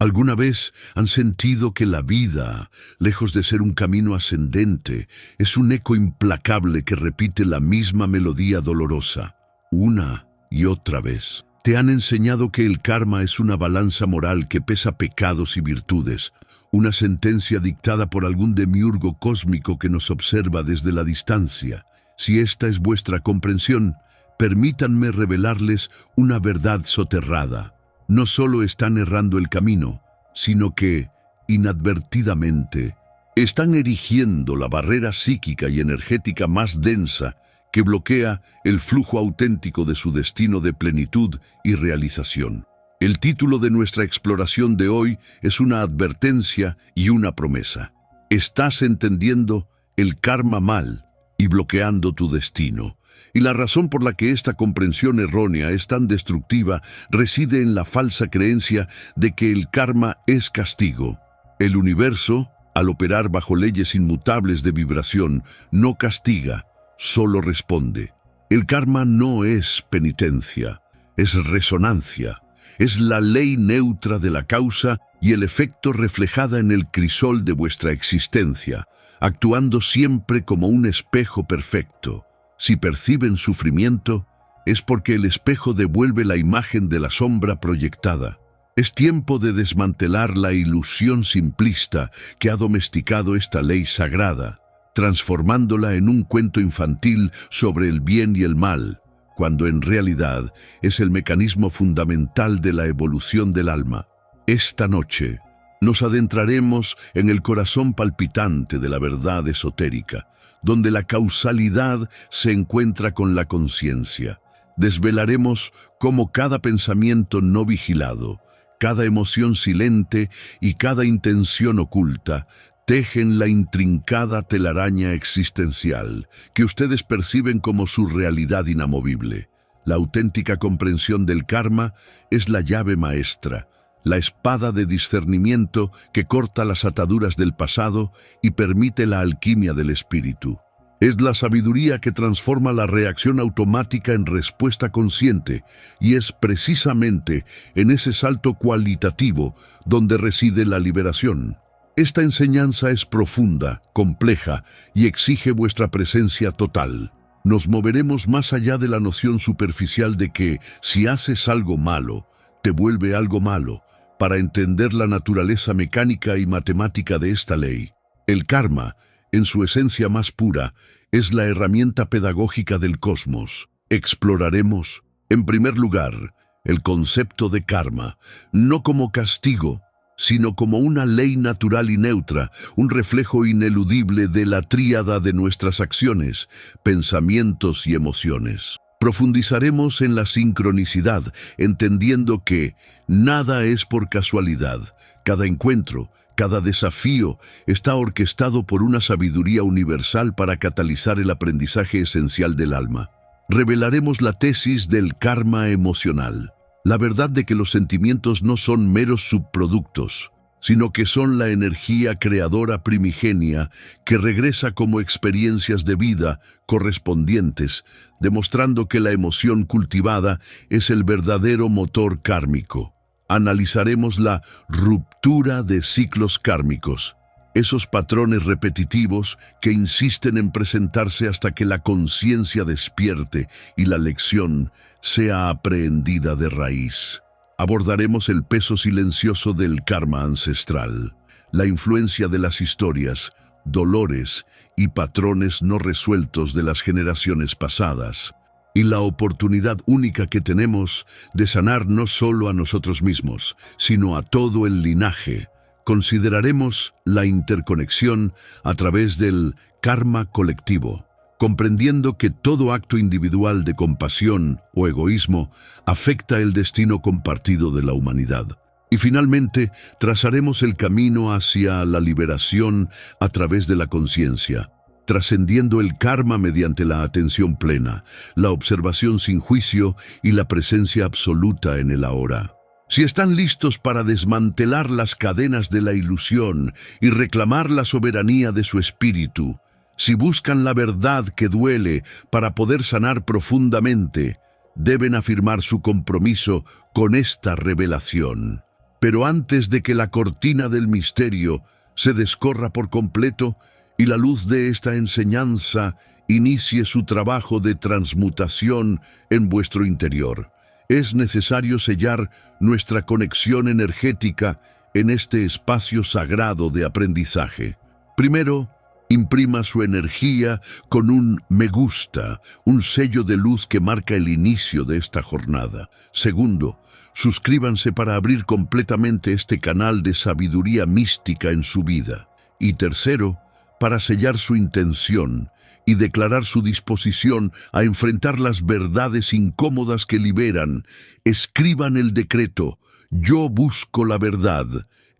¿Alguna vez han sentido que la vida, lejos de ser un camino ascendente, es un eco implacable que repite la misma melodía dolorosa, una y otra vez? Te han enseñado que el karma es una balanza moral que pesa pecados y virtudes, una sentencia dictada por algún demiurgo cósmico que nos observa desde la distancia. Si esta es vuestra comprensión, permítanme revelarles una verdad soterrada. No solo están errando el camino, sino que, inadvertidamente, están erigiendo la barrera psíquica y energética más densa que bloquea el flujo auténtico de su destino de plenitud y realización. El título de nuestra exploración de hoy es una advertencia y una promesa. Estás entendiendo el karma mal y bloqueando tu destino. Y la razón por la que esta comprensión errónea es tan destructiva reside en la falsa creencia de que el karma es castigo. El universo, al operar bajo leyes inmutables de vibración, no castiga, solo responde. El karma no es penitencia, es resonancia. Es la ley neutra de la causa y el efecto reflejada en el crisol de vuestra existencia, actuando siempre como un espejo perfecto. Si perciben sufrimiento, es porque el espejo devuelve la imagen de la sombra proyectada. Es tiempo de desmantelar la ilusión simplista que ha domesticado esta ley sagrada, transformándola en un cuento infantil sobre el bien y el mal, cuando en realidad es el mecanismo fundamental de la evolución del alma. Esta noche nos adentraremos en el corazón palpitante de la verdad esotérica, donde la causalidad se encuentra con la conciencia. Desvelaremos cómo cada pensamiento no vigilado, cada emoción silente y cada intención oculta tejen la intrincada telaraña existencial que ustedes perciben como su realidad inamovible. La auténtica comprensión del karma es la llave maestra, la espada de discernimiento que corta las ataduras del pasado y permite la alquimia del espíritu. Es la sabiduría que transforma la reacción automática en respuesta consciente, y es precisamente en ese salto cualitativo donde reside la liberación. Esta enseñanza es profunda, compleja y exige vuestra presencia total. Nos moveremos más allá de la noción superficial de que si haces algo malo, te vuelve algo malo, para entender la naturaleza mecánica y matemática de esta ley. El karma, en su esencia más pura, es la herramienta pedagógica del cosmos. Exploraremos, en primer lugar, el concepto de karma, no como castigo, sino como una ley natural y neutra, un reflejo ineludible de la tríada de nuestras acciones, pensamientos y emociones. Profundizaremos en la sincronicidad, entendiendo que nada es por casualidad. Cada encuentro, cada desafío está orquestado por una sabiduría universal para catalizar el aprendizaje esencial del alma. Revelaremos la tesis del karma emocional, la verdad de que los sentimientos no son meros subproductos, sino que son la energía creadora primigenia que regresa como experiencias de vida correspondientes, demostrando que la emoción cultivada es el verdadero motor kármico. Analizaremos la ruptura de ciclos kármicos, esos patrones repetitivos que insisten en presentarse hasta que la conciencia despierte y la lección sea aprehendida de raíz. Abordaremos el peso silencioso del karma ancestral, la influencia de las historias, dolores y patrones no resueltos de las generaciones pasadas, y la oportunidad única que tenemos de sanar no solo a nosotros mismos, sino a todo el linaje. Consideraremos la interconexión a través del karma colectivo, comprendiendo que todo acto individual de compasión o egoísmo afecta el destino compartido de la humanidad. Y finalmente, trazaremos el camino hacia la liberación a través de la conciencia, trascendiendo el karma mediante la atención plena, la observación sin juicio y la presencia absoluta en el ahora. Si están listos para desmantelar las cadenas de la ilusión y reclamar la soberanía de su espíritu, si buscan la verdad que duele para poder sanar profundamente, deben afirmar su compromiso con esta revelación. Pero antes de que la cortina del misterio se descorra por completo y la luz de esta enseñanza inicie su trabajo de transmutación en vuestro interior, es necesario sellar nuestra conexión energética en este espacio sagrado de aprendizaje. Primero, imprima su energía con un me gusta, un sello de luz que marca el inicio de esta jornada. Segundo, suscríbanse para abrir completamente este canal de sabiduría mística en su vida. Y tercero, para sellar su intención y declarar su disposición a enfrentar las verdades incómodas que liberan, escriban el decreto «Yo busco la verdad»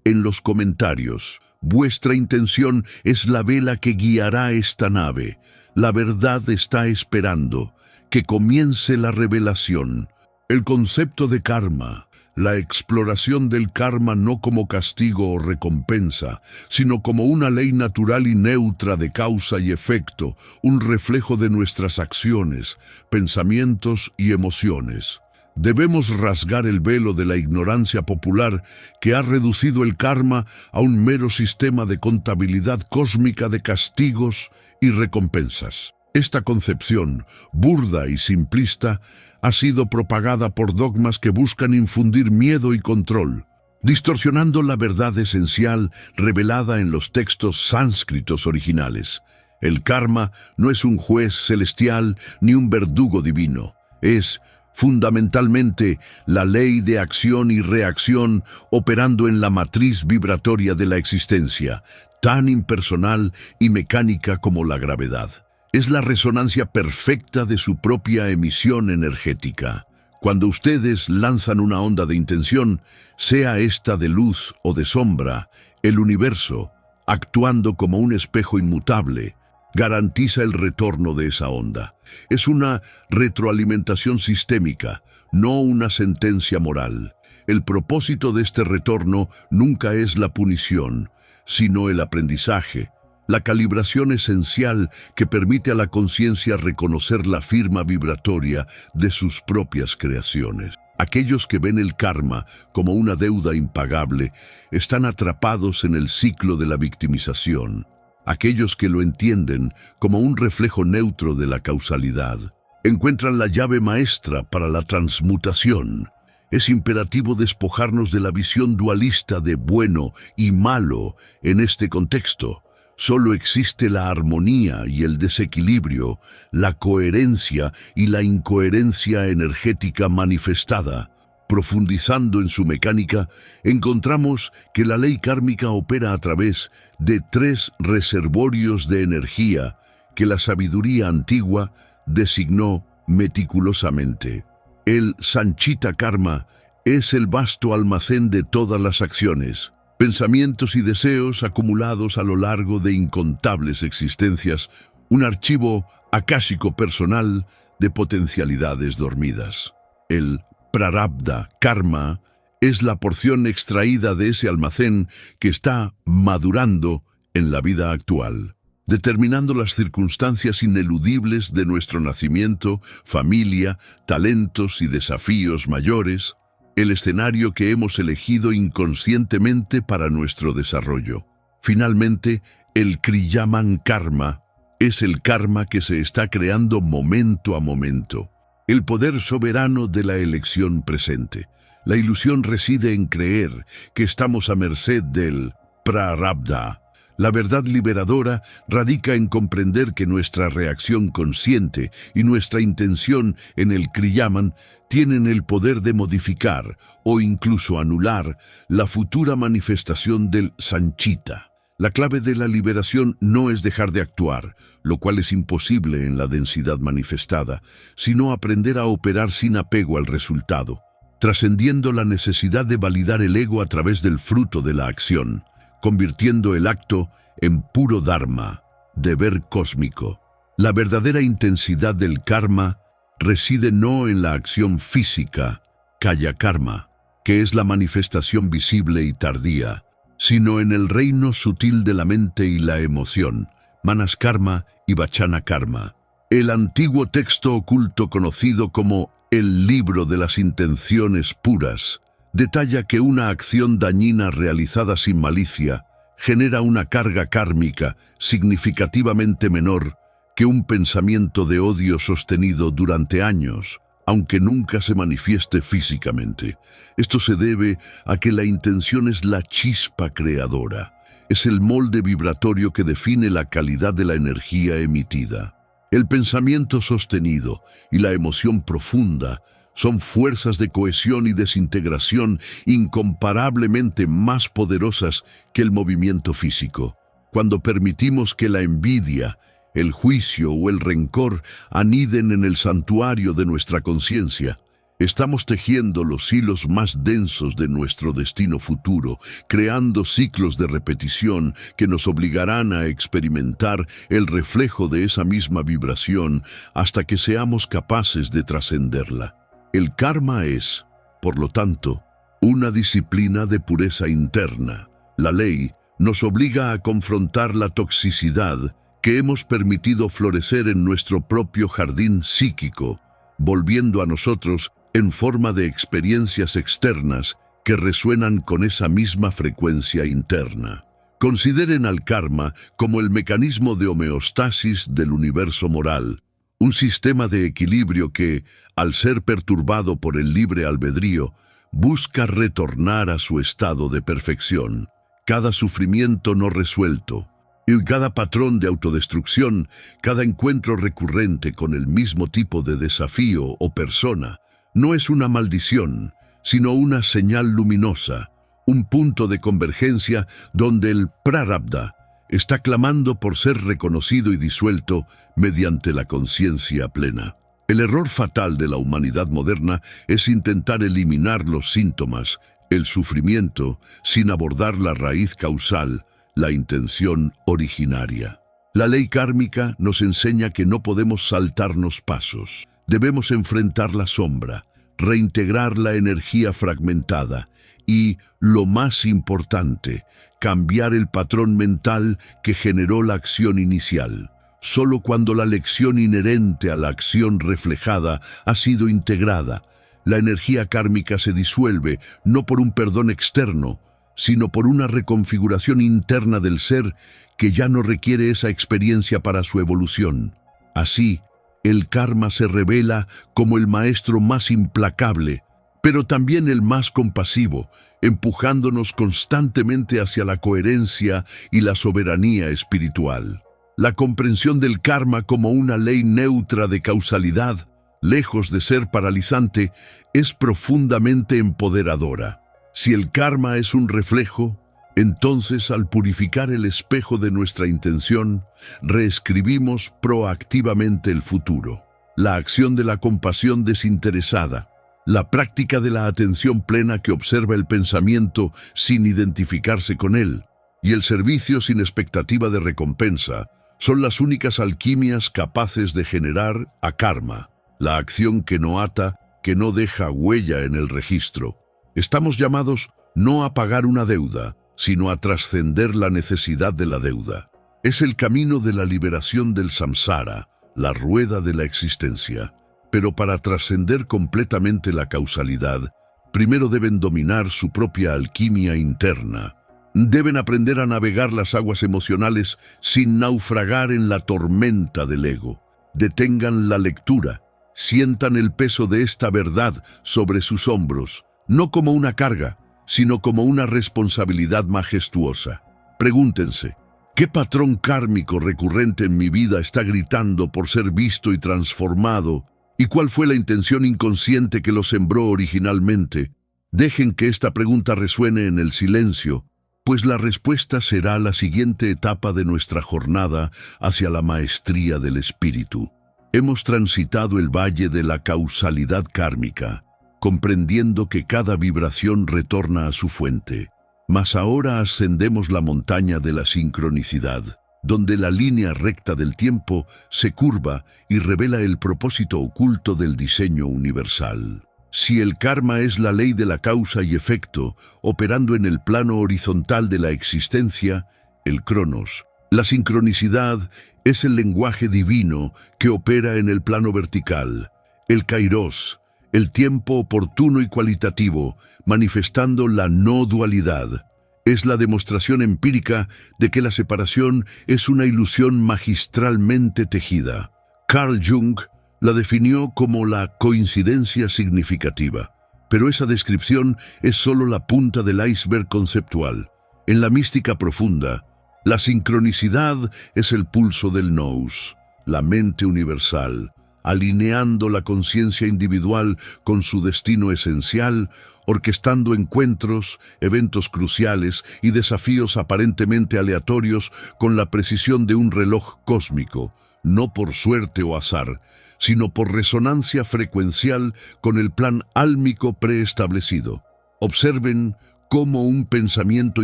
en los comentarios. Vuestra intención es la vela que guiará esta nave. La verdad está esperando que comience la revelación. El concepto de karma, la exploración del karma no como castigo o recompensa, sino como una ley natural y neutra de causa y efecto, un reflejo de nuestras acciones, pensamientos y emociones. Debemos rasgar el velo de la ignorancia popular que ha reducido el karma a un mero sistema de contabilidad cósmica de castigos y recompensas. Esta concepción, burda y simplista, ha sido propagada por dogmas que buscan infundir miedo y control, distorsionando la verdad esencial revelada en los textos sánscritos originales. El karma no es un juez celestial ni un verdugo divino. Es fundamentalmente la ley de acción y reacción operando en la matriz vibratoria de la existencia, tan impersonal y mecánica como la gravedad. Es la resonancia perfecta de su propia emisión energética. Cuando ustedes lanzan una onda de intención, sea esta de luz o de sombra, el universo, actuando como un espejo inmutable, garantiza el retorno de esa onda. Es una retroalimentación sistémica, no una sentencia moral. El propósito de este retorno nunca es la punición, sino el aprendizaje, la calibración esencial que permite a la conciencia reconocer la firma vibratoria de sus propias creaciones. Aquellos que ven el karma como una deuda impagable están atrapados en el ciclo de la victimización. Aquellos que lo entienden como un reflejo neutro de la causalidad encuentran la llave maestra para la transmutación. Es imperativo despojarnos de la visión dualista de bueno y malo en este contexto. Solo existe la armonía y el desequilibrio, la coherencia y la incoherencia energética manifestada. Profundizando en su mecánica, encontramos que la ley kármica opera a través de 3 reservorios de energía que la sabiduría antigua designó meticulosamente. El Sanchita Karma es el vasto almacén de todas las acciones, pensamientos y deseos acumulados a lo largo de incontables existencias, un archivo akáshico personal de potencialidades dormidas. El Prarabdha Karma es la porción extraída de ese almacén que está madurando en la vida actual, determinando las circunstancias ineludibles de nuestro nacimiento, familia, talentos y desafíos mayores, el escenario que hemos elegido inconscientemente para nuestro desarrollo. Finalmente, el Kriyaman Karma es el karma que se está creando momento a momento, el poder soberano de la elección presente. La ilusión reside en creer que estamos a merced del Prarabdha. La verdad liberadora radica en comprender que nuestra reacción consciente y nuestra intención en el Kriyaman tienen el poder de modificar o incluso anular la futura manifestación del Sanchita. La clave de la liberación no es dejar de actuar, lo cual es imposible en la densidad manifestada, sino aprender a operar sin apego al resultado, trascendiendo la necesidad de validar el ego a través del fruto de la acción, convirtiendo el acto en puro dharma, deber cósmico. La verdadera intensidad del karma reside no en la acción física, kaya karma, que es la manifestación visible y tardía, sino en el reino sutil de la mente y la emoción, manas karma y vachana karma. El antiguo texto oculto conocido como el libro de las intenciones puras detalla que una acción dañina realizada sin malicia genera una carga kármica significativamente menor que un pensamiento de odio sostenido durante años, aunque nunca se manifieste físicamente. Esto se debe a que la intención es la chispa creadora, es el molde vibratorio que define la calidad de la energía emitida. El pensamiento sostenido y la emoción profunda son fuerzas de cohesión y desintegración incomparablemente más poderosas que el movimiento físico. Cuando permitimos que la envidia, el juicio o el rencor aniden en el santuario de nuestra conciencia, estamos tejiendo los hilos más densos de nuestro destino futuro, creando ciclos de repetición que nos obligarán a experimentar el reflejo de esa misma vibración hasta que seamos capaces de trascenderla. El karma es, por lo tanto, una disciplina de pureza interna. La ley nos obliga a confrontar la toxicidad que hemos permitido florecer en nuestro propio jardín psíquico, volviendo a nosotros en forma de experiencias externas que resuenan con esa misma frecuencia interna. Consideren al karma como el mecanismo de homeostasis del universo moral, un sistema de equilibrio que, al ser perturbado por el libre albedrío, busca retornar a su estado de perfección. Cada sufrimiento no resuelto, y cada patrón de autodestrucción, cada encuentro recurrente con el mismo tipo de desafío o persona, no es una maldición, sino una señal luminosa, un punto de convergencia donde el prarabdha está clamando por ser reconocido y disuelto mediante la conciencia plena. El error fatal de la humanidad moderna es intentar eliminar los síntomas, el sufrimiento, sin abordar la raíz causal, la intención originaria. La ley kármica nos enseña que no podemos saltarnos pasos. Debemos enfrentar la sombra, reintegrar la energía fragmentada y, lo más importante, cambiar el patrón mental que generó la acción inicial. Solo cuando la lección inherente a la acción reflejada ha sido integrada, la energía kármica se disuelve no por un perdón externo, sino por una reconfiguración interna del ser que ya no requiere esa experiencia para su evolución. Así, el karma se revela como el maestro más implacable, pero también el más compasivo, empujándonos constantemente hacia la coherencia y la soberanía espiritual. La comprensión del karma como una ley neutra de causalidad, lejos de ser paralizante, es profundamente empoderadora. Si el karma es un reflejo, entonces al purificar el espejo de nuestra intención, reescribimos proactivamente el futuro. La acción de la compasión desinteresada, la práctica de la atención plena que observa el pensamiento sin identificarse con él, y el servicio sin expectativa de recompensa, son las únicas alquimias capaces de generar a karma, la acción que no ata, que no deja huella en el registro. Estamos llamados no a pagar una deuda, sino a trascender la necesidad de la deuda. Es el camino de la liberación del samsara, la rueda de la existencia. Pero para trascender completamente la causalidad, primero deben dominar su propia alquimia interna. Deben aprender a navegar las aguas emocionales sin naufragar en la tormenta del ego. Detengan la lectura, sientan el peso de esta verdad sobre sus hombros, no como una carga, sino como una responsabilidad majestuosa. Pregúntense, ¿qué patrón kármico recurrente en mi vida está gritando por ser visto y transformado? ¿Y cuál fue la intención inconsciente que lo sembró originalmente? Dejen que esta pregunta resuene en el silencio, pues la respuesta será la siguiente etapa de nuestra jornada hacia la maestría del espíritu. Hemos transitado el valle de la causalidad kármica, comprendiendo que cada vibración retorna a su fuente. Mas ahora ascendemos la montaña de la sincronicidad, donde la línea recta del tiempo se curva y revela el propósito oculto del diseño universal. Si el karma es la ley de la causa y efecto, operando en el plano horizontal de la existencia, el cronos, la sincronicidad es el lenguaje divino que opera en el plano vertical, el kairos, el tiempo oportuno y cualitativo, manifestando la no dualidad. Es la demostración empírica de que la separación es una ilusión magistralmente tejida. Carl Jung la definió como la coincidencia significativa, pero esa descripción es solo la punta del iceberg conceptual. En la mística profunda, la sincronicidad es el pulso del nous, la mente universal, alineando la conciencia individual con su destino esencial, orquestando encuentros, eventos cruciales y desafíos aparentemente aleatorios con la precisión de un reloj cósmico, no por suerte o azar, sino por resonancia frecuencial con el plan álmico preestablecido. Observen cómo un pensamiento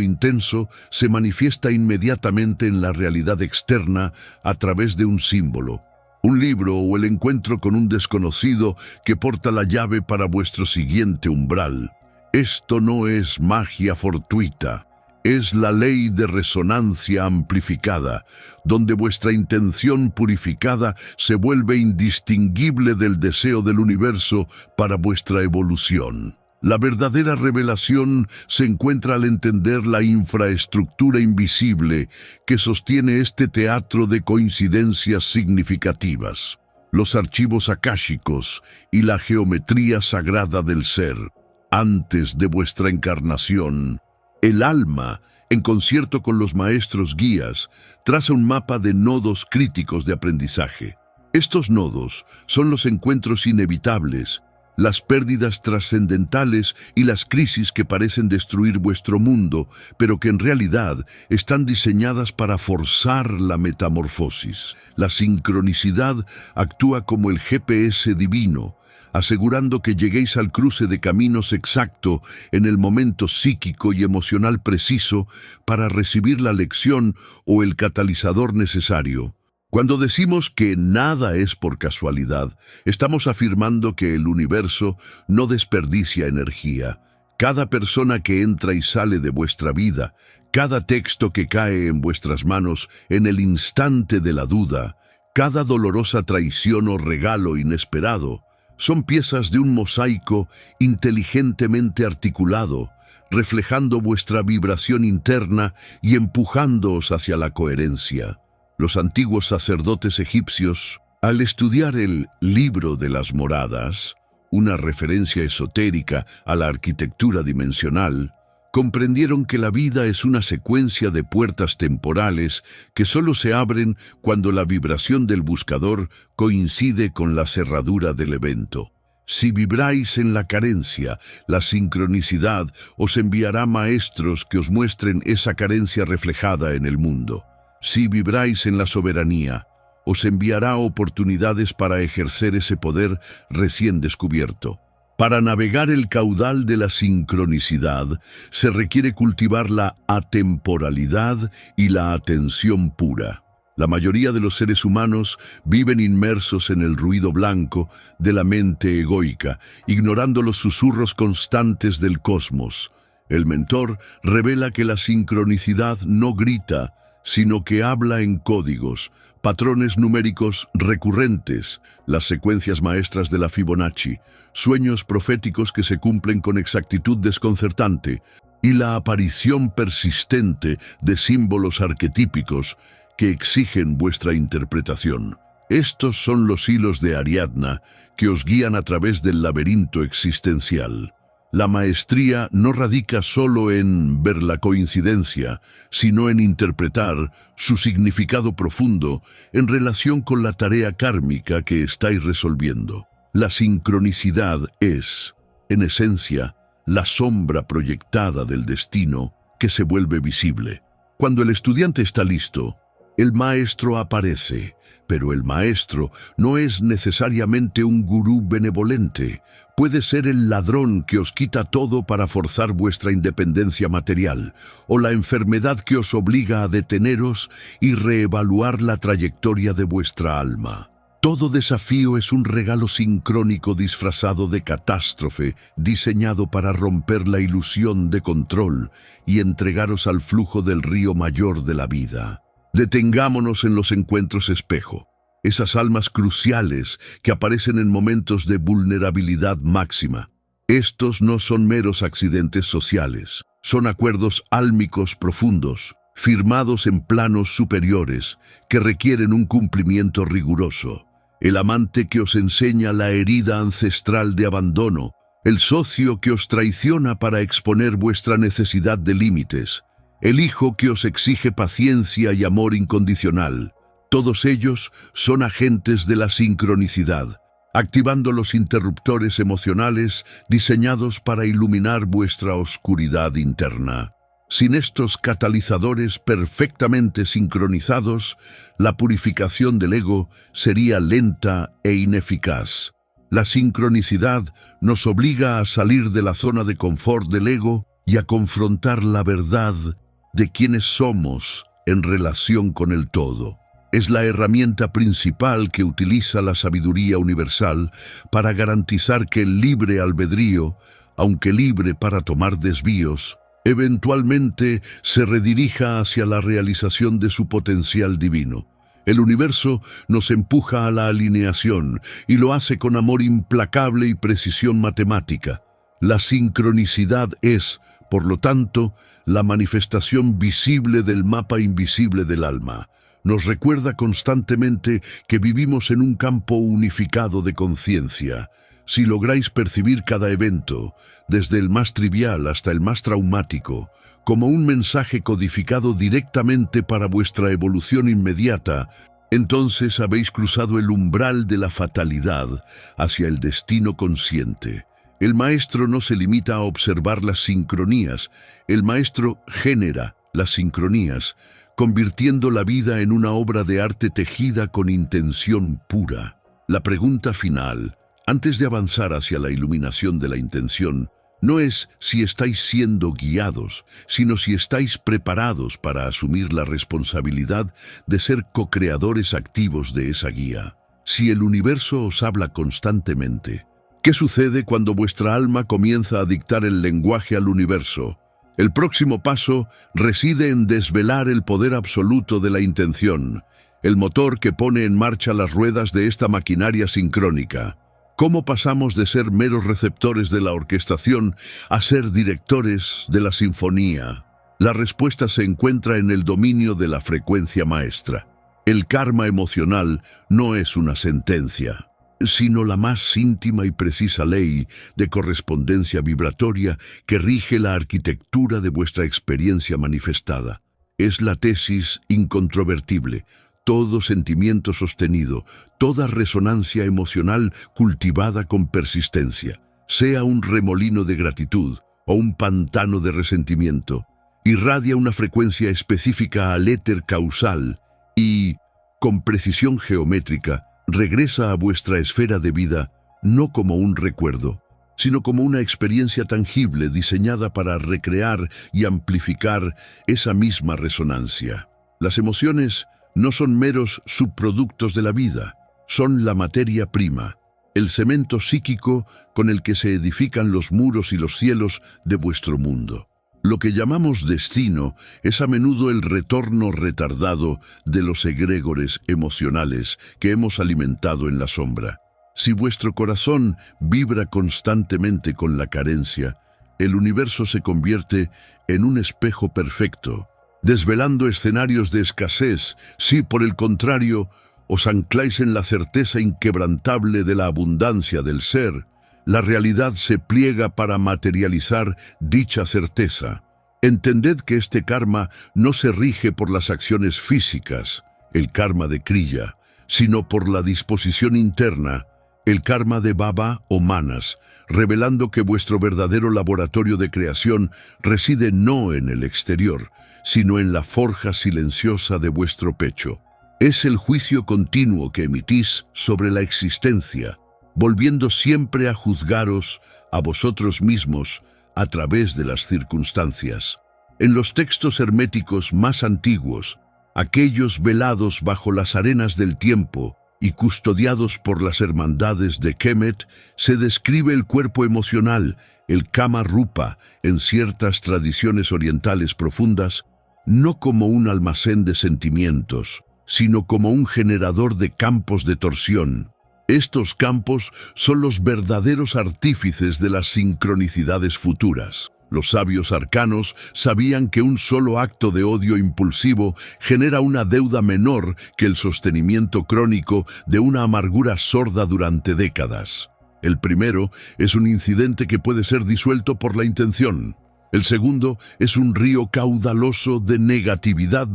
intenso se manifiesta inmediatamente en la realidad externa a través de un símbolo, un libro o el encuentro con un desconocido que porta la llave para vuestro siguiente umbral. Esto no es magia fortuita, es la ley de resonancia amplificada, donde vuestra intención purificada se vuelve indistinguible del deseo del universo para vuestra evolución. La verdadera revelación se encuentra al entender la infraestructura invisible que sostiene este teatro de coincidencias significativas, los archivos akáshicos y la geometría sagrada del ser. Antes de vuestra encarnación, el alma, en concierto con los maestros guías, traza un mapa de nodos críticos de aprendizaje. Estos nodos son los encuentros inevitables, las pérdidas trascendentales y las crisis que parecen destruir vuestro mundo, pero que en realidad están diseñadas para forzar la metamorfosis. La sincronicidad actúa como el GPS divino, asegurando que lleguéis al cruce de caminos exacto en el momento psíquico y emocional preciso para recibir la lección o el catalizador necesario. Cuando decimos que nada es por casualidad, estamos afirmando que el universo no desperdicia energía. Cada persona que entra y sale de vuestra vida, cada texto que cae en vuestras manos en el instante de la duda, cada dolorosa traición o regalo inesperado, son piezas de un mosaico inteligentemente articulado, reflejando vuestra vibración interna y empujándoos hacia la coherencia. Los antiguos sacerdotes egipcios, al estudiar el Libro de las Moradas, una referencia esotérica a la arquitectura dimensional, comprendieron que la vida es una secuencia de puertas temporales que solo se abren cuando la vibración del buscador coincide con la cerradura del evento. Si vibráis en la carencia, la sincronicidad os enviará maestros que os muestren esa carencia reflejada en el mundo. Si vibráis en la soberanía, os enviará oportunidades para ejercer ese poder recién descubierto. Para navegar el caudal de la sincronicidad, se requiere cultivar la atemporalidad y la atención pura. La mayoría de los seres humanos viven inmersos en el ruido blanco de la mente egoica, ignorando los susurros constantes del cosmos. El mentor revela que la sincronicidad no grita, sino que habla en códigos, patrones numéricos recurrentes, las secuencias maestras de la Fibonacci, sueños proféticos que se cumplen con exactitud desconcertante, y la aparición persistente de símbolos arquetípicos que exigen vuestra interpretación. Estos son los hilos de Ariadna que os guían a través del laberinto existencial. La maestría no radica solo en ver la coincidencia, sino en interpretar su significado profundo en relación con la tarea kármica que estáis resolviendo. La sincronicidad es, en esencia, la sombra proyectada del destino que se vuelve visible. Cuando el estudiante está listo, el maestro aparece, pero el maestro no es necesariamente un gurú benevolente. Puede ser el ladrón que os quita todo para forzar vuestra independencia material, o la enfermedad que os obliga a deteneros y reevaluar la trayectoria de vuestra alma. Todo desafío es un regalo sincrónico disfrazado de catástrofe, diseñado para romper la ilusión de control y entregaros al flujo del río mayor de la vida. Detengámonos en los encuentros espejo. esas almas cruciales que aparecen en momentos de vulnerabilidad máxima. Estos no son meros accidentes sociales, son acuerdos álmicos profundos, firmados en planos superiores, que requieren un cumplimiento riguroso. El amante que os enseña la herida ancestral de abandono, el socio que os traiciona para exponer vuestra necesidad de límites, el hijo que os exige paciencia y amor incondicional. Todos ellos son agentes de la sincronicidad, activando los interruptores emocionales diseñados para iluminar vuestra oscuridad interna. Sin estos catalizadores perfectamente sincronizados, la purificación del ego sería lenta e ineficaz. La sincronicidad nos obliga a salir de la zona de confort del ego y a confrontar la verdad de quiénes somos en relación con el todo. Es la herramienta principal que utiliza la sabiduría universal para garantizar que el libre albedrío, aunque libre para tomar desvíos, eventualmente se redirija hacia la realización de su potencial divino. El universo nos empuja a la alineación y lo hace con amor implacable y precisión matemática. La sincronicidad es, por lo tanto, la manifestación visible del mapa invisible del alma. Nos recuerda constantemente que vivimos en un campo unificado de conciencia. Si lográis percibir cada evento, desde el más trivial hasta el más traumático, como un mensaje codificado directamente para vuestra evolución inmediata, entonces habéis cruzado el umbral de la fatalidad hacia el destino consciente. El maestro no se limita a observar las sincronías, el maestro genera las sincronías, convirtiendo la vida en una obra de arte tejida con intención pura. La pregunta final, antes de avanzar hacia la iluminación de la intención, no es si estáis siendo guiados, sino si estáis preparados para asumir la responsabilidad de ser co-creadores activos de esa guía. Si el universo os habla constantemente, ¿qué sucede cuando vuestra alma comienza a dictar el lenguaje al universo? El próximo paso reside en desvelar el poder absoluto de la intención, el motor que pone en marcha las ruedas de esta maquinaria sincrónica. ¿Cómo pasamos de ser meros receptores de la orquestación a ser directores de la sinfonía? La respuesta se encuentra en el dominio de la frecuencia maestra. El karma emocional no es una sentencia, sino la más íntima y precisa ley de correspondencia vibratoria que rige la arquitectura de vuestra experiencia manifestada. Es la tesis incontrovertible. Todo sentimiento sostenido, toda resonancia emocional cultivada con persistencia, sea un remolino de gratitud o un pantano de resentimiento, irradia una frecuencia específica al éter causal y, con precisión geométrica, regresa a vuestra esfera de vida no como un recuerdo, sino como una experiencia tangible diseñada para recrear y amplificar esa misma resonancia. Las emociones no son meros subproductos de la vida, son la materia prima, el cemento psíquico con el que se edifican los muros y los cielos de vuestro mundo. Lo que llamamos destino es a menudo el retorno retardado de los egregores emocionales que hemos alimentado en la sombra. Si vuestro corazón vibra constantemente con la carencia, el universo se convierte en un espejo perfecto, desvelando escenarios de escasez. Si, por el contrario, os ancláis en la certeza inquebrantable de la abundancia del ser, la realidad se pliega para materializar dicha certeza. Entended que este karma no se rige por las acciones físicas, el karma de Kriya, sino por la disposición interna, el karma de Baba o Manas, revelando que vuestro verdadero laboratorio de creación reside no en el exterior, sino en la forja silenciosa de vuestro pecho. Es el juicio continuo que emitís sobre la existencia, volviendo siempre a juzgaros a vosotros mismos a través de las circunstancias. En los textos herméticos más antiguos, aquellos velados bajo las arenas del tiempo y custodiados por las hermandades de Kemet, se describe el cuerpo emocional, el Kama Rupa, en ciertas tradiciones orientales profundas, no como un almacén de sentimientos, sino como un generador de campos de torsión. Estos campos son los verdaderos artífices de las sincronicidades futuras. Los sabios arcanos sabían que un solo acto de odio impulsivo genera una deuda menor que el sostenimiento crónico de una amargura sorda durante décadas. El primero es un incidente que puede ser disuelto por la intención. El segundo es un río caudaloso de negatividad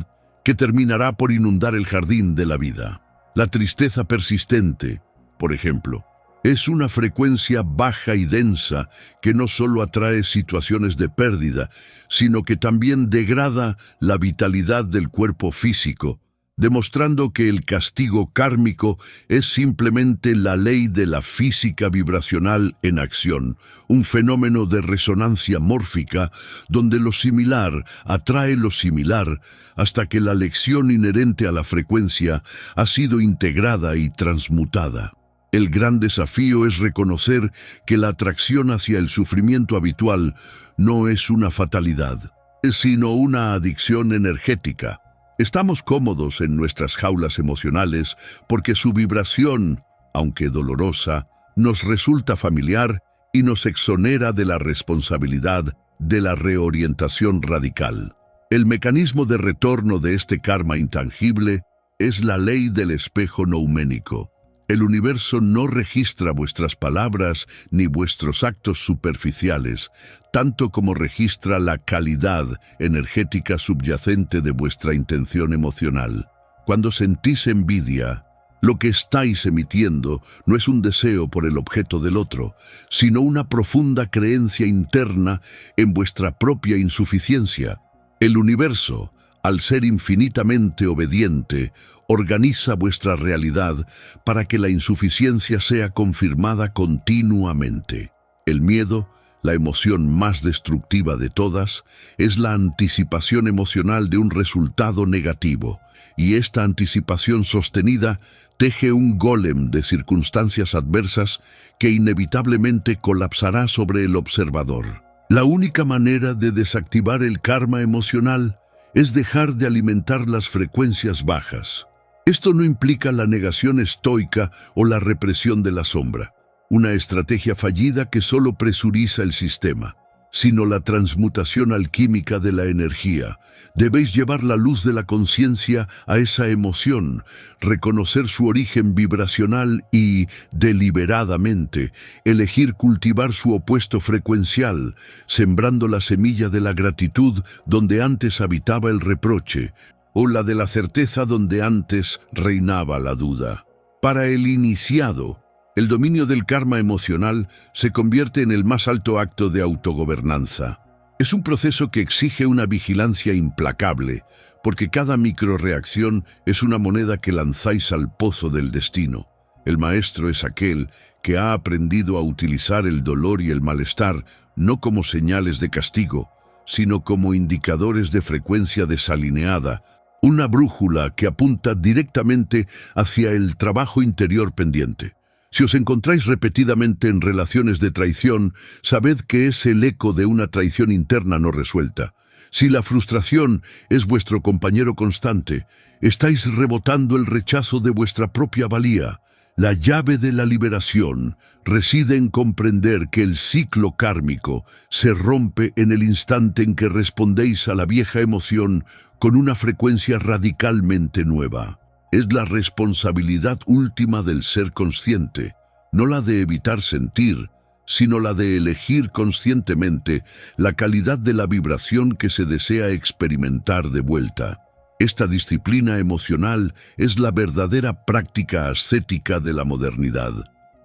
que terminará por inundar el jardín de la vida. La tristeza persistente, por ejemplo, es una frecuencia baja y densa que no solo atrae situaciones de pérdida, sino que también degrada la vitalidad del cuerpo físico, demostrando que el castigo kármico es simplemente la ley de la física vibracional en acción, un fenómeno de resonancia mórfica donde lo similar atrae lo similar hasta que la lección inherente a la frecuencia ha sido integrada y transmutada. El gran desafío es reconocer que la atracción hacia el sufrimiento habitual no es una fatalidad, sino una adicción energética. Estamos cómodos en nuestras jaulas emocionales porque su vibración, aunque dolorosa, nos resulta familiar y nos exonera de la responsabilidad de la reorientación radical. El mecanismo de retorno de este karma intangible es la ley del espejo nouménico. El universo no registra vuestras palabras ni vuestros actos superficiales, tanto como registra la calidad energética subyacente de vuestra intención emocional. Cuando sentís envidia, lo que estáis emitiendo no es un deseo por el objeto del otro, sino una profunda creencia interna en vuestra propia insuficiencia. El universo, al ser infinitamente obediente, organiza vuestra realidad para que la insuficiencia sea confirmada continuamente. El miedo, la emoción más destructiva de todas, es la anticipación emocional de un resultado negativo, y esta anticipación sostenida teje un golem de circunstancias adversas que inevitablemente colapsará sobre el observador. La única manera de desactivar el karma emocional es dejar de alimentar las frecuencias bajas. Esto no implica la negación estoica o la represión de la sombra, una estrategia fallida que solo presuriza el sistema, sino la transmutación alquímica de la energía. Debéis llevar la luz de la conciencia a esa emoción, reconocer su origen vibracional y, deliberadamente, elegir cultivar su opuesto frecuencial, sembrando la semilla de la gratitud donde antes habitaba el reproche, o la de la certeza donde antes reinaba la duda. Para el iniciado, el dominio del karma emocional se convierte en el más alto acto de autogobernanza. Es un proceso que exige una vigilancia implacable, porque cada microreacción es una moneda que lanzáis al pozo del destino. El maestro es aquel que ha aprendido a utilizar el dolor y el malestar no como señales de castigo, sino como indicadores de frecuencia desalineada, una brújula que apunta directamente hacia el trabajo interior pendiente. Si os encontráis repetidamente en relaciones de traición, sabed que es el eco de una traición interna no resuelta. Si la frustración es vuestro compañero constante, estáis rebotando el rechazo de vuestra propia valía. La llave de la liberación reside en comprender que el ciclo kármico se rompe en el instante en que respondéis a la vieja emoción con una frecuencia radicalmente nueva. Es la responsabilidad última del ser consciente, no la de evitar sentir, sino la de elegir conscientemente la calidad de la vibración que se desea experimentar de vuelta. Esta disciplina emocional es la verdadera práctica ascética de la modernidad.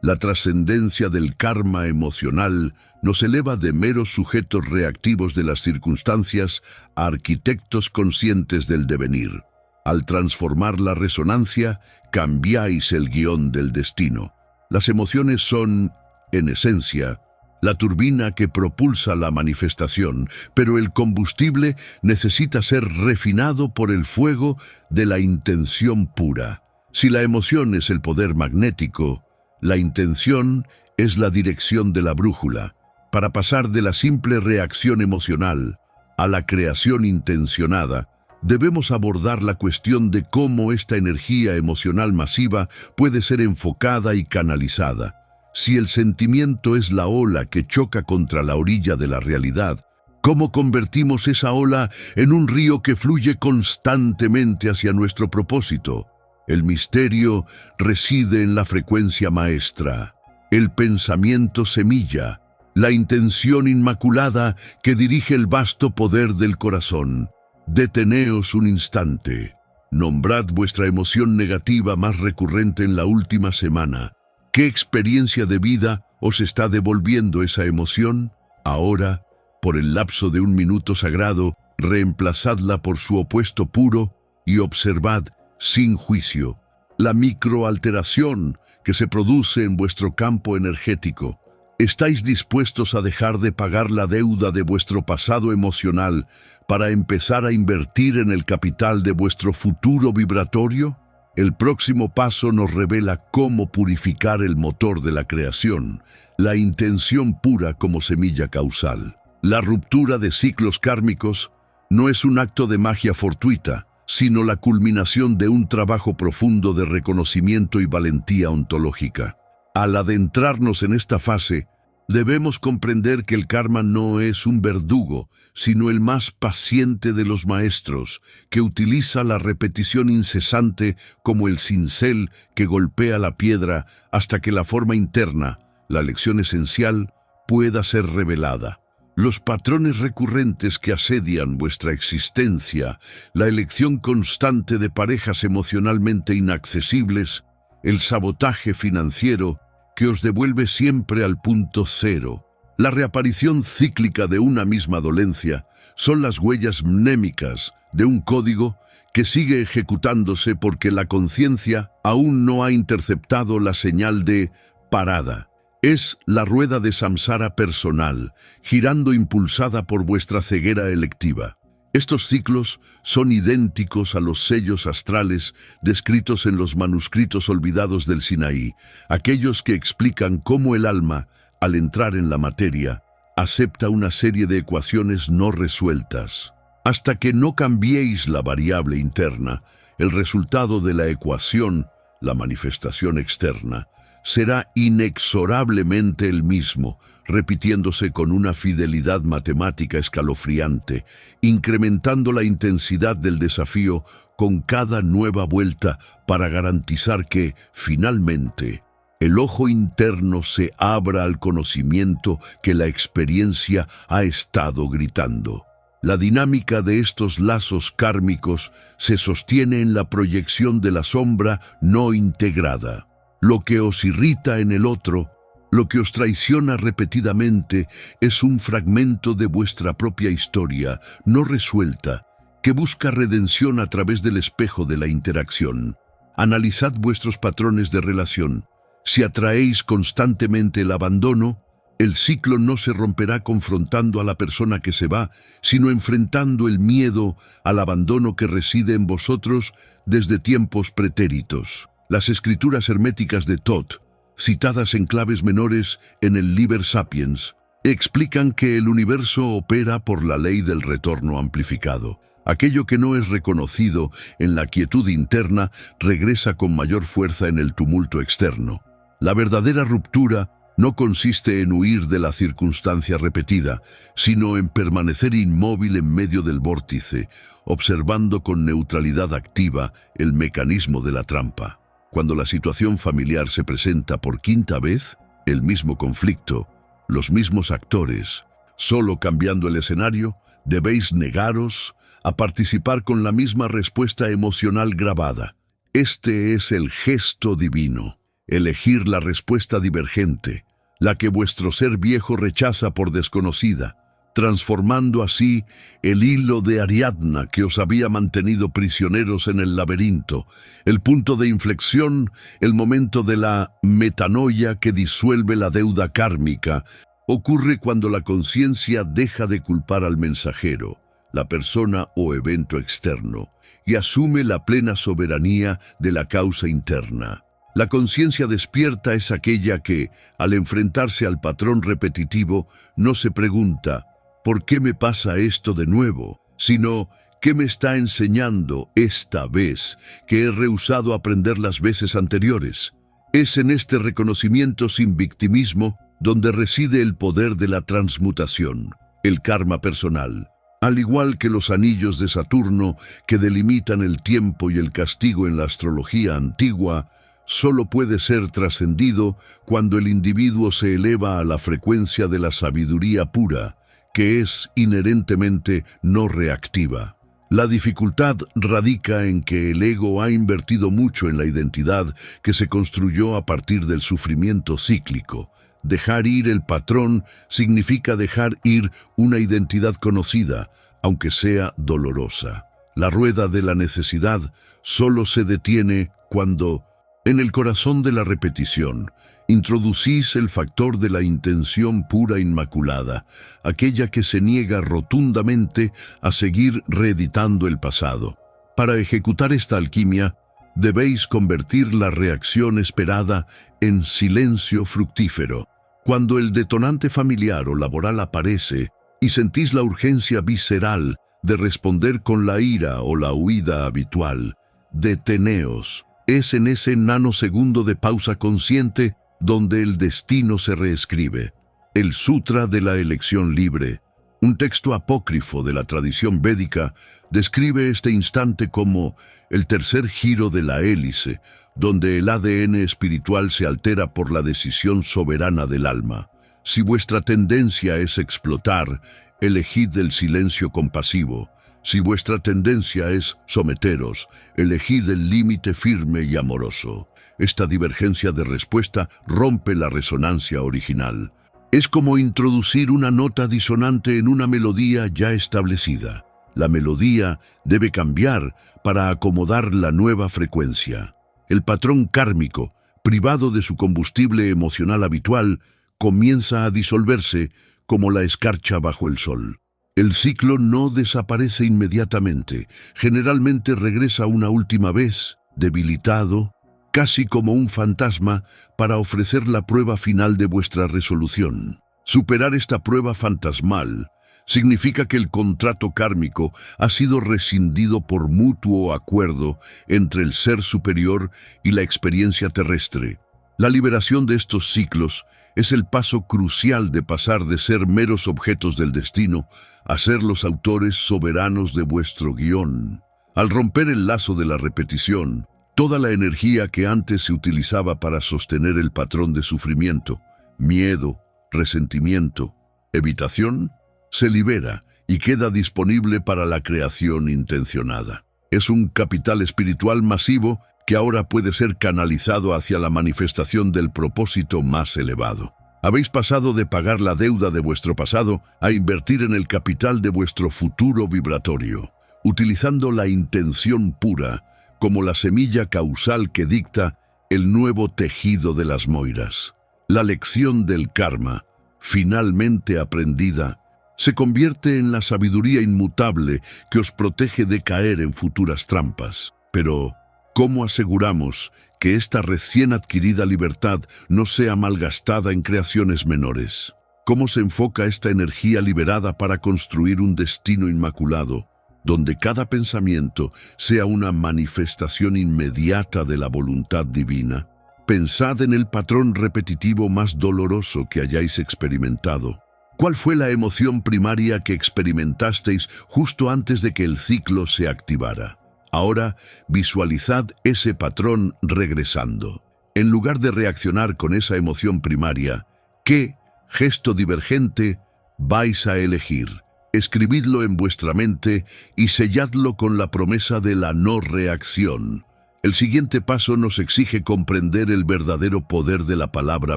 La trascendencia del karma emocional nos eleva de meros sujetos reactivos de las circunstancias a arquitectos conscientes del devenir. Al transformar la resonancia, cambiáis el guión del destino. Las emociones son, en esencia, la turbina que propulsa la manifestación, pero el combustible necesita ser refinado por el fuego de la intención pura. Si la emoción es el poder magnético, la intención es la dirección de la brújula. Para pasar de la simple reacción emocional a la creación intencionada, debemos abordar la cuestión de cómo esta energía emocional masiva puede ser enfocada y canalizada. Si el sentimiento es la ola que choca contra la orilla de la realidad, ¿cómo convertimos esa ola en un río que fluye constantemente hacia nuestro propósito? El misterio reside en la frecuencia maestra, el pensamiento semilla, la intención inmaculada que dirige el vasto poder del corazón. Deteneos un instante. Nombrad vuestra emoción negativa más recurrente en la última semana. ¿Qué experiencia de vida os está devolviendo esa emoción? Ahora, por el lapso de un minuto sagrado, reemplazadla por su opuesto puro y observad, sin juicio, la microalteración que se produce en vuestro campo energético. ¿Estáis dispuestos a dejar de pagar la deuda de vuestro pasado emocional para empezar a invertir en el capital de vuestro futuro vibratorio? El próximo paso nos revela cómo purificar el motor de la creación, la intención pura como semilla causal. La ruptura de ciclos kármicos no es un acto de magia fortuita, sino la culminación de un trabajo profundo de reconocimiento y valentía ontológica. Al adentrarnos en esta fase, debemos comprender que el karma no es un verdugo, sino el más paciente de los maestros, que utiliza la repetición incesante como el cincel que golpea la piedra hasta que la forma interna, la lección esencial, pueda ser revelada. Los patrones recurrentes que asedian vuestra existencia, la elección constante de parejas emocionalmente inaccesibles, el sabotaje financiero que os devuelve siempre al punto cero, la reaparición cíclica de una misma dolencia, son las huellas mnémicas de un código que sigue ejecutándose porque la conciencia aún no ha interceptado la señal de parada. Es la rueda de samsara personal, girando impulsada por vuestra ceguera electiva. Estos ciclos son idénticos a los sellos astrales descritos en los manuscritos olvidados del Sinaí, aquellos que explican cómo el alma, al entrar en la materia, acepta una serie de ecuaciones no resueltas. Hasta que no cambiéis la variable interna, el resultado de la ecuación, la manifestación externa, será inexorablemente el mismo, repitiéndose con una fidelidad matemática escalofriante, incrementando la intensidad del desafío con cada nueva vuelta para garantizar que, finalmente, el ojo interno se abra al conocimiento que la experiencia ha estado gritando. La dinámica de estos lazos kármicos se sostiene en la proyección de la sombra no integrada. Lo que os irrita en el otro, lo que os traiciona repetidamente, es un fragmento de vuestra propia historia, no resuelta, que busca redención a través del espejo de la interacción. Analizad vuestros patrones de relación. Si atraéis constantemente el abandono, el ciclo no se romperá confrontando a la persona que se va, sino enfrentando el miedo al abandono que reside en vosotros desde tiempos pretéritos. Las escrituras herméticas de Thoth, citadas en claves menores en el Liber Sapiens, explican que el universo opera por la ley del retorno amplificado. Aquello que no es reconocido en la quietud interna regresa con mayor fuerza en el tumulto externo. La verdadera ruptura no consiste en huir de la circunstancia repetida, sino en permanecer inmóvil en medio del vórtice, observando con neutralidad activa el mecanismo de la trampa. Cuando la situación familiar se presenta por quinta vez, el mismo conflicto, los mismos actores, solo cambiando el escenario, debéis negaros a participar con la misma respuesta emocional grabada. Este es el gesto divino, elegir la respuesta divergente, la que vuestro ser viejo rechaza por desconocida, transformando así el hilo de Ariadna que os había mantenido prisioneros en el laberinto, el punto de inflexión, el momento de la metanoia que disuelve la deuda kármica, ocurre cuando la conciencia deja de culpar al mensajero, la persona o evento externo, y asume la plena soberanía de la causa interna. La conciencia despierta es aquella que, al enfrentarse al patrón repetitivo, no se pregunta ¿por qué me pasa esto de nuevo?, sino ¿Qué me está enseñando esta vez que he rehusado aprender las veces anteriores? Es en este reconocimiento sin victimismo donde reside el poder de la transmutación, el karma personal. Al igual que los anillos de Saturno que delimitan el tiempo y el castigo en la astrología antigua, solo puede ser trascendido cuando el individuo se eleva a la frecuencia de la sabiduría pura, que es inherentemente no reactiva. La dificultad radica en que el ego ha invertido mucho en la identidad que se construyó a partir del sufrimiento cíclico. Dejar ir el patrón significa dejar ir una identidad conocida, aunque sea dolorosa. La rueda de la necesidad solo se detiene cuando, en el corazón de la repetición, introducís el factor de la intención pura inmaculada, aquella que se niega rotundamente a seguir reeditando el pasado. Para ejecutar esta alquimia, debéis convertir la reacción esperada en silencio fructífero. Cuando el detonante familiar o laboral aparece y sentís la urgencia visceral de responder con la ira o la huida habitual, deteneos. Es en ese nanosegundo de pausa consciente donde el destino se reescribe. El Sutra de la Elección Libre, un texto apócrifo de la tradición védica, describe este instante como el tercer giro de la hélice, donde el ADN espiritual se altera por la decisión soberana del alma. Si vuestra tendencia es explotar, elegid el silencio compasivo. Si vuestra tendencia es someteros, elegid el límite firme y amoroso. Esta divergencia de respuesta rompe la resonancia original. Es como introducir una nota disonante en una melodía ya establecida. La melodía debe cambiar para acomodar la nueva frecuencia. El patrón kármico, privado de su combustible emocional habitual, comienza a disolverse como la escarcha bajo el sol. El ciclo no desaparece inmediatamente, generalmente regresa una última vez, debilitado, casi como un fantasma, para ofrecer la prueba final de vuestra resolución. Superar esta prueba fantasmal significa que el contrato kármico ha sido rescindido por mutuo acuerdo entre el ser superior y la experiencia terrestre. La liberación de estos ciclos es el paso crucial de pasar de ser meros objetos del destino a ser los autores soberanos de vuestro guión. Al romper el lazo de la repetición, toda la energía que antes se utilizaba para sostener el patrón de sufrimiento, miedo, resentimiento, evitación, se libera y queda disponible para la creación intencionada. Es un capital espiritual masivo que ahora puede ser canalizado hacia la manifestación del propósito más elevado. Habéis pasado de pagar la deuda de vuestro pasado a invertir en el capital de vuestro futuro vibratorio, utilizando la intención pura como la semilla causal que dicta el nuevo tejido de las moiras. La lección del karma, finalmente aprendida, se convierte en la sabiduría inmutable que os protege de caer en futuras trampas. Pero, ¿cómo aseguramos que esta recién adquirida libertad no sea malgastada en creaciones menores? ¿Cómo se enfoca esta energía liberada para construir un destino inmaculado, donde cada pensamiento sea una manifestación inmediata de la voluntad divina? Pensad en el patrón repetitivo más doloroso que hayáis experimentado. ¿Cuál fue la emoción primaria que experimentasteis justo antes de que el ciclo se activara? Ahora visualizad ese patrón regresando. En lugar de reaccionar con esa emoción primaria, ¿qué gesto divergente vais a elegir? Escribidlo en vuestra mente y selladlo con la promesa de la no reacción. El siguiente paso nos exige comprender el verdadero poder de la palabra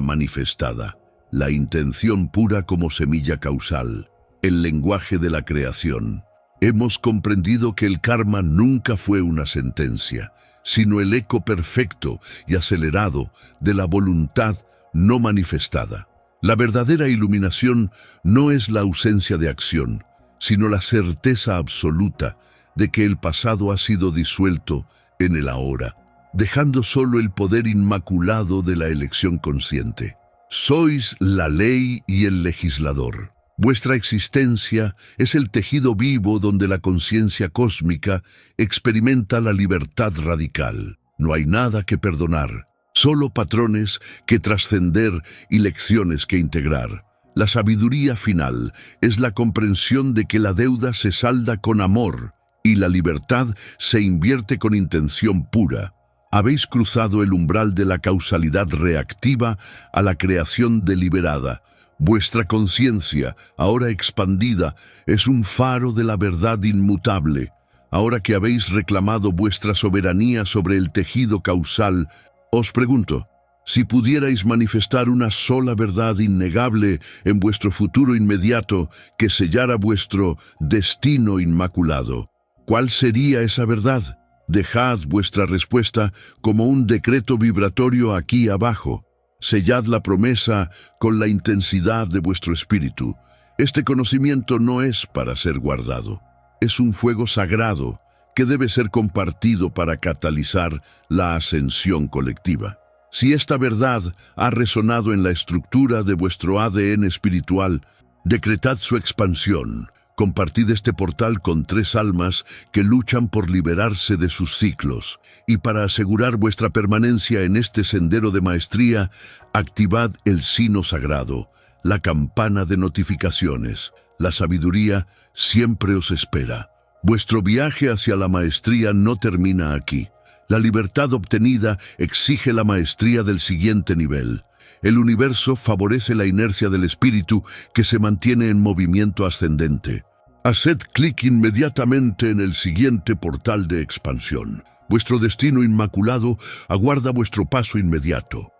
manifestada, la intención pura como semilla causal, el lenguaje de la creación. Hemos comprendido que el karma nunca fue una sentencia, sino el eco perfecto y acelerado de la voluntad no manifestada. La verdadera iluminación no es la ausencia de acción, sino la certeza absoluta de que el pasado ha sido disuelto en el ahora, dejando solo el poder inmaculado de la elección consciente. Sois la ley y el legislador. Vuestra existencia es el tejido vivo donde la conciencia cósmica experimenta la libertad radical. No hay nada que perdonar, solo patrones que trascender y lecciones que integrar. La sabiduría final es la comprensión de que la deuda se salda con amor y la libertad se invierte con intención pura. Habéis cruzado el umbral de la causalidad reactiva a la creación deliberada. Vuestra conciencia, ahora expandida, es un faro de la verdad inmutable. Ahora que habéis reclamado vuestra soberanía sobre el tejido causal, os pregunto, si pudierais manifestar una sola verdad innegable en vuestro futuro inmediato que sellara vuestro destino inmaculado, ¿cuál sería esa verdad? Dejad vuestra respuesta como un decreto vibratorio aquí abajo. Sellad la promesa con la intensidad de vuestro espíritu. Este conocimiento no es para ser guardado. Es un fuego sagrado que debe ser compartido para catalizar la ascensión colectiva. Si esta verdad ha resonado en la estructura de vuestro ADN espiritual, decretad su expansión. Compartid este portal con 3 almas que luchan por liberarse de sus ciclos. Y para asegurar vuestra permanencia en este sendero de maestría, activad el sino sagrado, la campana de notificaciones. La sabiduría siempre os espera. Vuestro viaje hacia la maestría no termina aquí. La libertad obtenida exige la maestría del siguiente nivel. El universo favorece la inercia del espíritu que se mantiene en movimiento ascendente. Haced clic inmediatamente en el siguiente portal de expansión. Vuestro destino inmaculado aguarda vuestro paso inmediato.